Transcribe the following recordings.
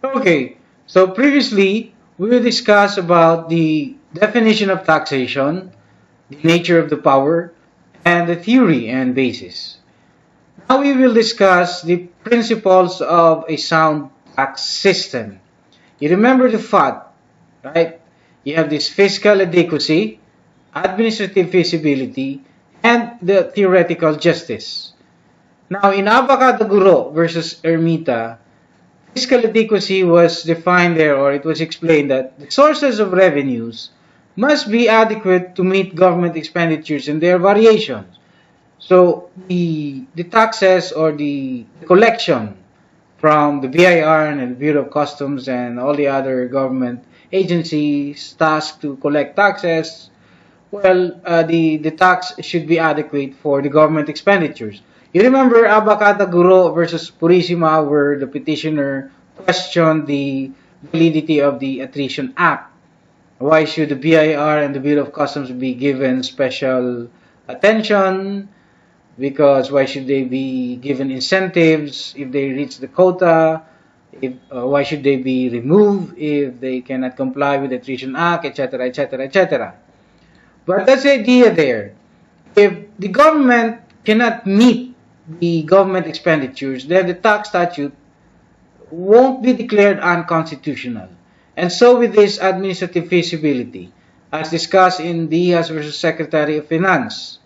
Okay, so previously we discussed about the definition of taxation, the nature of the power, and the theory and basis. Now we will discuss the principles of a sound tax system. You remember the FAT, right? You have this fiscal adequacy, administrative feasibility, and the theoretical justice. Now in Abacado Guro versus Ermita, fiscal adequacy was defined there, or it was explained that the sources of revenues must be adequate to meet government expenditures and their variations. So the taxes or the collection from the BIR and the Bureau of Customs and all the other government agencies tasked to collect taxes, well, the tax should be adequate for the government expenditures. You remember Abacata Guro versus Purissima, where the petitioner questioned the validity of the Attrition Act. Why should the BIR and the Bureau of Customs be given special attention? Because why should they be given incentives if they reach the quota? Why should they be removed if they cannot comply with the Attrition Act, etc., etc., etc.? But that's the idea there. If the government cannot meet the government expenditures, then the tax statute won't be declared unconstitutional. And so with this administrative feasibility, as discussed in Diaz versus Secretary of Finance,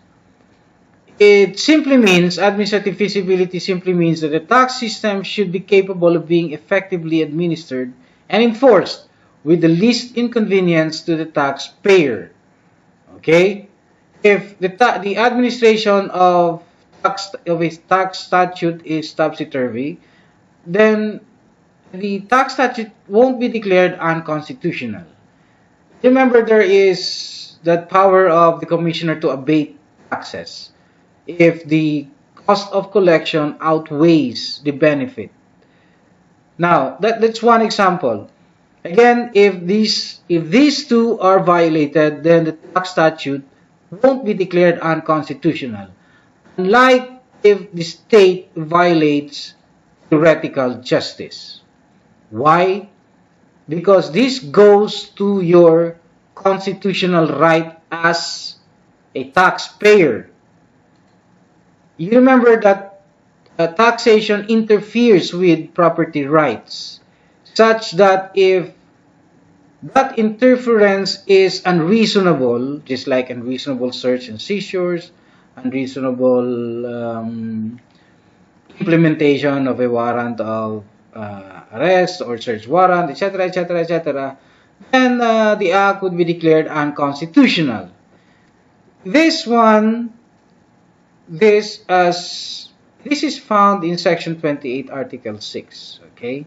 it simply means, administrative feasibility simply means that the tax system should be capable of being effectively administered and enforced with the least inconvenience to the taxpayer. Okay? If the administration of a tax statute is topsy-turvy, then the tax statute won't be declared unconstitutional. Remember, there is that power of the commissioner to abate taxes if the cost of collection outweighs the benefit. Now, that's one example. Again, if these two are violated, then the tax statute won't be declared unconstitutional, unlike if the state violates theoretical justice. Why? Because this goes to your constitutional right as a taxpayer. You remember that taxation interferes with property rights, such that if that interference is unreasonable, just like unreasonable search and seizures, unreasonable implementation of a warrant of arrest or search warrant, etc., etc., etc., then the act would be declared unconstitutional. This is found in Section 28, Article 6. Okay,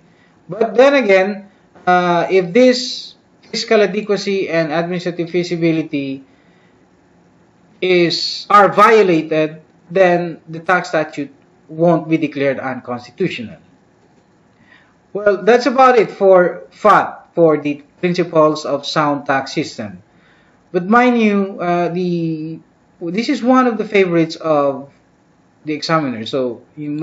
but then again, if this fiscal adequacy and administrative feasibility are violated, then the tax statute won't be declared unconstitutional. Well, that's about it for FAT, for the principles of sound tax system. But mind you, this is one of the favorites of the examiner, so you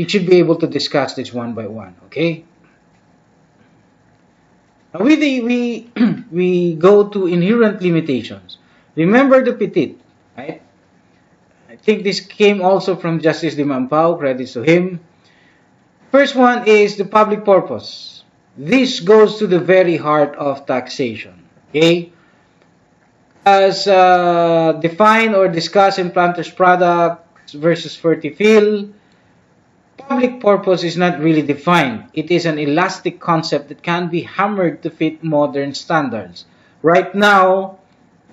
should be able to discuss this one by one. Okay. Now we go to inherent limitations. Remember the petit, right? I think this came also from Justice de Mampao, credits to him. First one is the public purpose. This goes to the very heart of taxation. Okay? As defined or discussed in Planters Products versus Fertifil, public purpose is not really defined. It is an elastic concept that can be hammered to fit modern standards. Right now,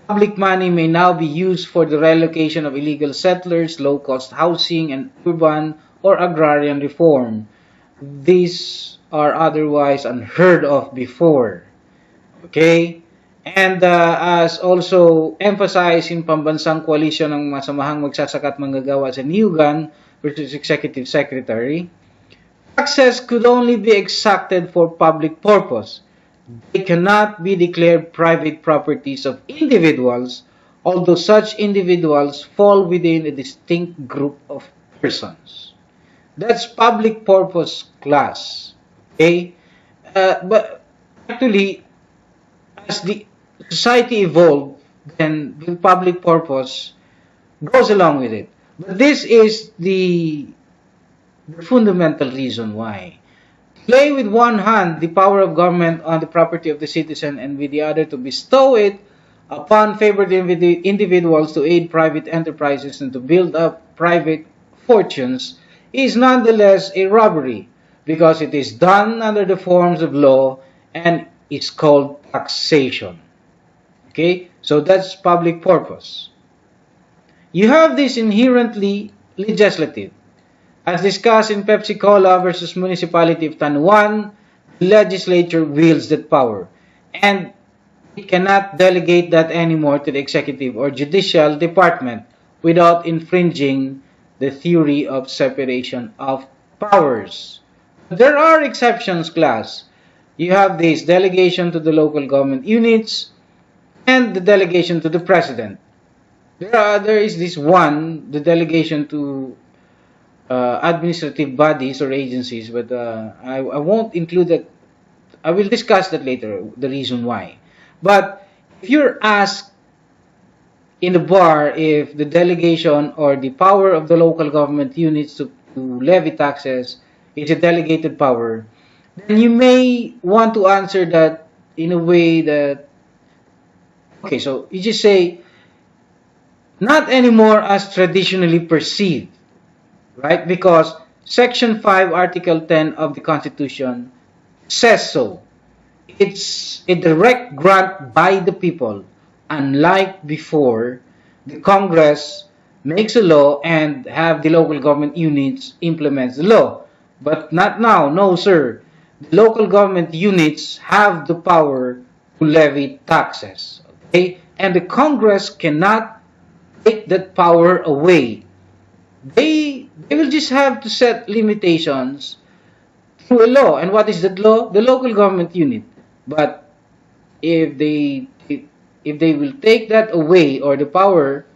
public money may now be used for the relocation of illegal settlers, low-cost housing, and urban or agrarian reform. These are otherwise unheard of before. Okay? And as also emphasized in Pambansang Koalisyon ng Masamahang Magsasaka at Manggagawa sa Niyugan versus Executive Secretary, taxes could only be exacted for public purpose. They cannot be declared private properties of individuals, although such individuals fall within a distinct group of persons. That's public purpose class. Okay? But actually, as the society evolved, then the public purpose goes along with it. But this is the fundamental reason why. Play with one hand the power of government on the property of the citizen, and with the other to bestow it upon favored individuals to aid private enterprises and to build up private fortunes, is nonetheless a robbery, because it is done under the forms of law and it's called taxation. Okay, so that's public purpose. You have this inherently legislative. As discussed in Pepsi Cola versus Municipality of Tanuan, the legislature wields that power, and it cannot delegate that anymore to the executive or judicial department without infringing the theory of separation of powers. There are exceptions, class. You have this delegation to the local government units and the delegation to the president. There is this one, the delegation to administrative bodies or agencies, but I won't include that. I will discuss that later, the reason why. But if you're asked in the bar if the delegation or the power of the local government units to levy taxes is a delegated power, then you may want to answer that in a way that, okay, so you just say, not anymore as traditionally perceived, right? Because Section 5, Article 10 of the Constitution says so. It's a direct grant by the people, unlike before the Congress makes a law and have the local government units implement the law. But not now, no sir. The local government units have the power to levy taxes, okay? And the Congress cannot take that power away. They will just have to set limitations through a law. And what is that law? The local government unit. But if they will take that away, or the power,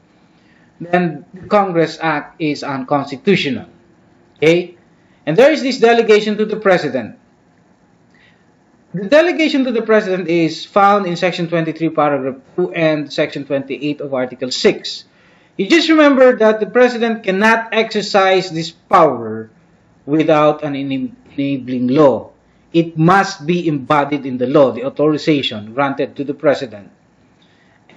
then the Congress Act is unconstitutional. Okay? And there is this delegation to the president. The delegation to the president is found in Section 23, Paragraph 2 and Section 28 of Article 6. You just remember that the president cannot exercise this power without an enabling law. It must be embodied in the law, the authorization granted to the president.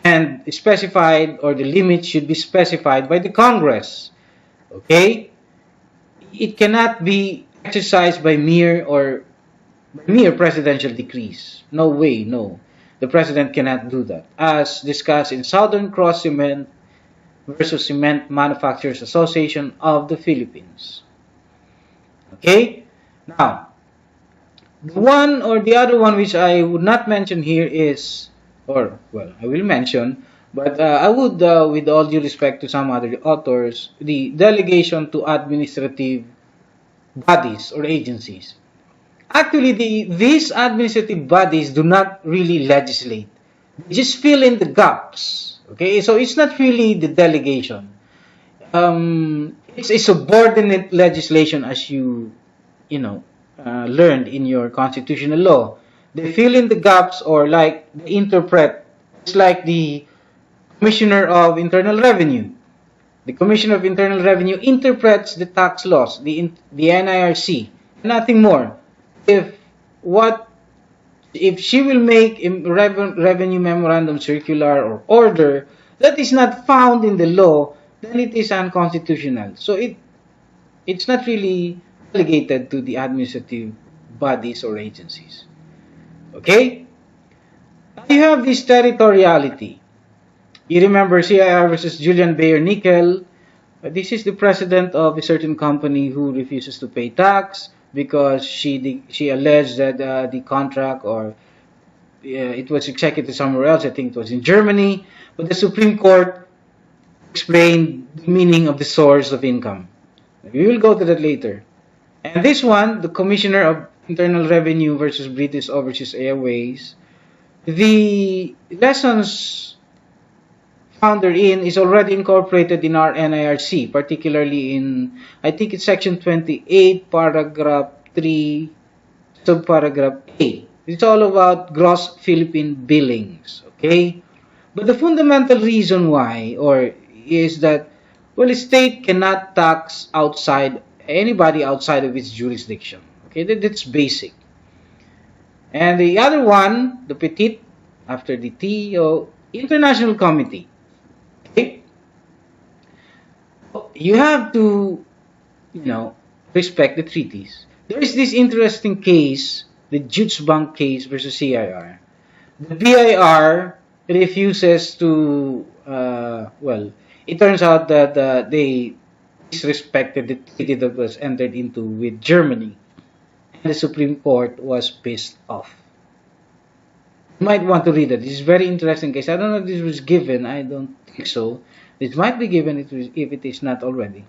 And specified, or the limits should be specified by the Congress. Okay? It cannot be exercised by mere presidential decrees. No way, no. The president cannot do that. As discussed in Southern Cross Cement versus Cement Manufacturers Association of the Philippines. Okay? Now, the one or the other one which I would not mention here is, or, well, I will mention, but I would, with all due respect to some other authors, the delegation to administrative bodies or agencies. Actually, these administrative bodies do not really legislate. They just fill in the gaps. Okay, so it's not really the delegation. It's a subordinate legislation, as you learned in your constitutional law. They fill in the gaps, or like they interpret. It's like the Commissioner of Internal Revenue. The Commissioner of Internal Revenue interprets the tax laws, the NIRC, nothing more. If she will make a revenue memorandum, circular, or order that is not found in the law, then it is unconstitutional. So it's not really delegated to the administrative bodies or agencies. Okay? You have this territoriality. You remember CIR versus Julian Bayer Nickel. This is the president of a certain company who refuses to pay tax because she alleged that the contract, or it was executed somewhere else. I think it was in Germany. But the Supreme Court explained the meaning of the source of income. We will go to that later. And this one, the Commissioner of Internal Revenue versus British Overseas Airways, the lessons found therein is already incorporated in our NIRC, particularly in, I think it's section 28, paragraph 3, subparagraph A. It's all about gross Philippine billings, okay? But the fundamental reason why, is that, well, a state cannot tax anybody outside of its jurisdiction. Okay, that's basic. And the other one, the petit, after the T, International Committee. Okay? You have to, respect the treaties. There is this interesting case, the Jutes Bank case versus CIR. The BIR refuses to, it turns out that they disrespected the treaty that was entered into with Germany. And the Supreme Court was pissed off. You might want to read it. This is a very interesting case. I don't know if this was given. I don't think so. This might be given if it is not already.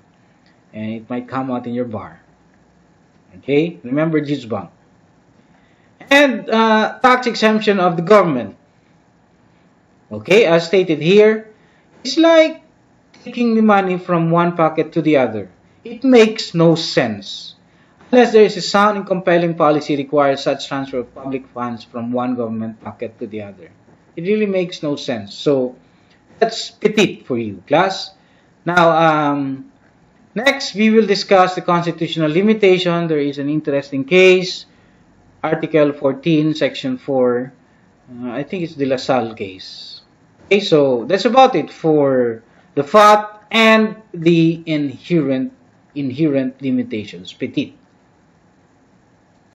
And it might come out in your bar. Okay? Remember Jutes Bank. And tax exemption of the government. Okay, as stated here, it's like taking the money from one pocket to the other. It makes no sense. Unless there is a sound and compelling policy requires such transfer of public funds from one government pocket to the other. It really makes no sense. So, that's petit for you, class. Now, next we will discuss the constitutional limitation. There is an interesting case. Article 14, Section 4. I think it's the LaSalle case. Okay, so that's about it for the FOT and the inherent limitations, petit.